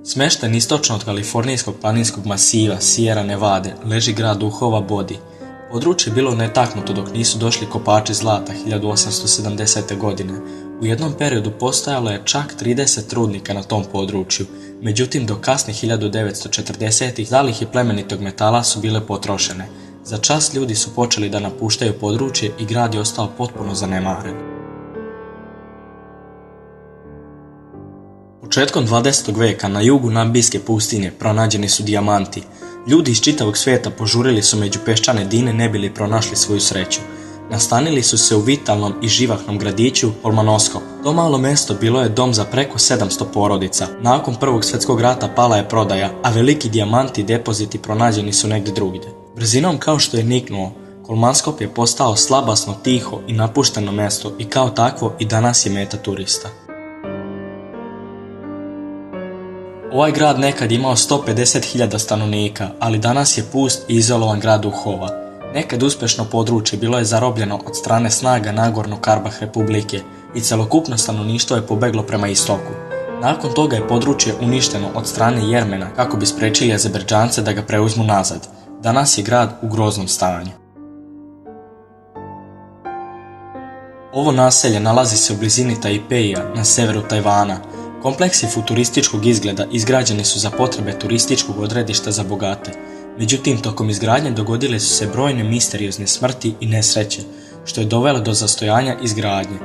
Smešten istočno od kalifornijskog planinskog masiva Sierra Nevade leži grad duhova Bodhi. Područje je bilo netaknuto dok nisu došli kopači zlata 1870. godine. U jednom periodu postojalo je čak 30 rudnika na tom području, međutim do kasnih 1940-ih zalihe plemenitog metala su bile potrošene. Za čas ljudi su počeli da napuštaju područje i grad je ostao potpuno zanemaren. Početkom 20. veka na jugu Nambijske pustinje pronađeni su dijamanti. Ljudi iz čitavog svijeta požurili su među peščane dine ne bili pronašli svoju sreću. Nastanili su se u vitalnom i živahnom gradiću Polmanoskop. To malo mesto bilo je dom za preko 700 porodica. Nakon Prvog svjetskog rata pala je prodaja, a veliki dijamanti i depoziti pronađeni su negdje drugdje. Brzinom kao što je niknuo, Polmanskop je postao slabasno, tiho i napušteno mesto i kao takvo i danas je meta turista. Ovaj grad nekad imao 150.000 stanovnika, ali danas je pust i izolovan grad duhova. Nekad uspješno područje bilo je zarobljeno od strane snaga Nagorno-Karabah republike i celokupno stanovništvo je pobeglo prema istoku. Nakon toga je područje uništeno od strane Jermena kako bi spriječili Azerbejdžance da ga preuzmu nazad. Danas je grad u groznom stanju. Ovo naselje nalazi se u blizini Tajpeja na severu Tajvana. Kompleksi futurističkog izgleda izgrađeni su za potrebe turističkog odredišta za bogate. Međutim, tokom izgradnje dogodile su se brojne misteriozne smrti i nesreće, što je dovelo do zastojanja izgradnje.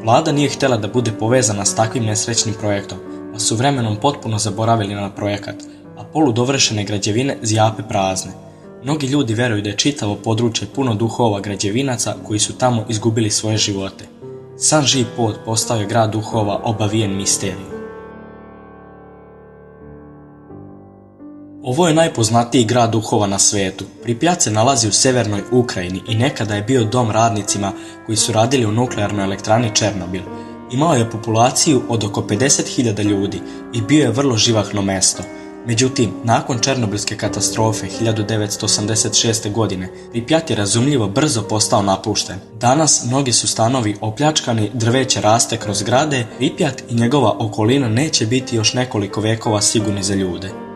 Vlada nije htjela da bude povezana s takvim nesrećnim projektom, pa su vremenom potpuno zaboravili na projekat, a poludovršene građevine zjape prazne. Mnogi ljudi vjeruju da je čitavo područje puno duhova građevinaca koji su tamo izgubili svoje živote. Sanji Pod postao je grad duhova obavijen misterijom. Ovo je najpoznatiji grad duhova na svijetu. Pripjat se nalazi u severnoj Ukrajini i nekada je bio dom radnicima koji su radili u nuklearnoj elektrani Černobil. Imao je populaciju od oko 50.000 ljudi i bio je vrlo živahno mesto. Međutim, nakon Černobilske katastrofe 1986. godine, Pripjat je razumljivo brzo postao napušten. Danas mnogi su stanovi opljačkani, drveće raste kroz grade, Pripjat i njegova okolina neće biti još nekoliko vekova sigurni za ljude.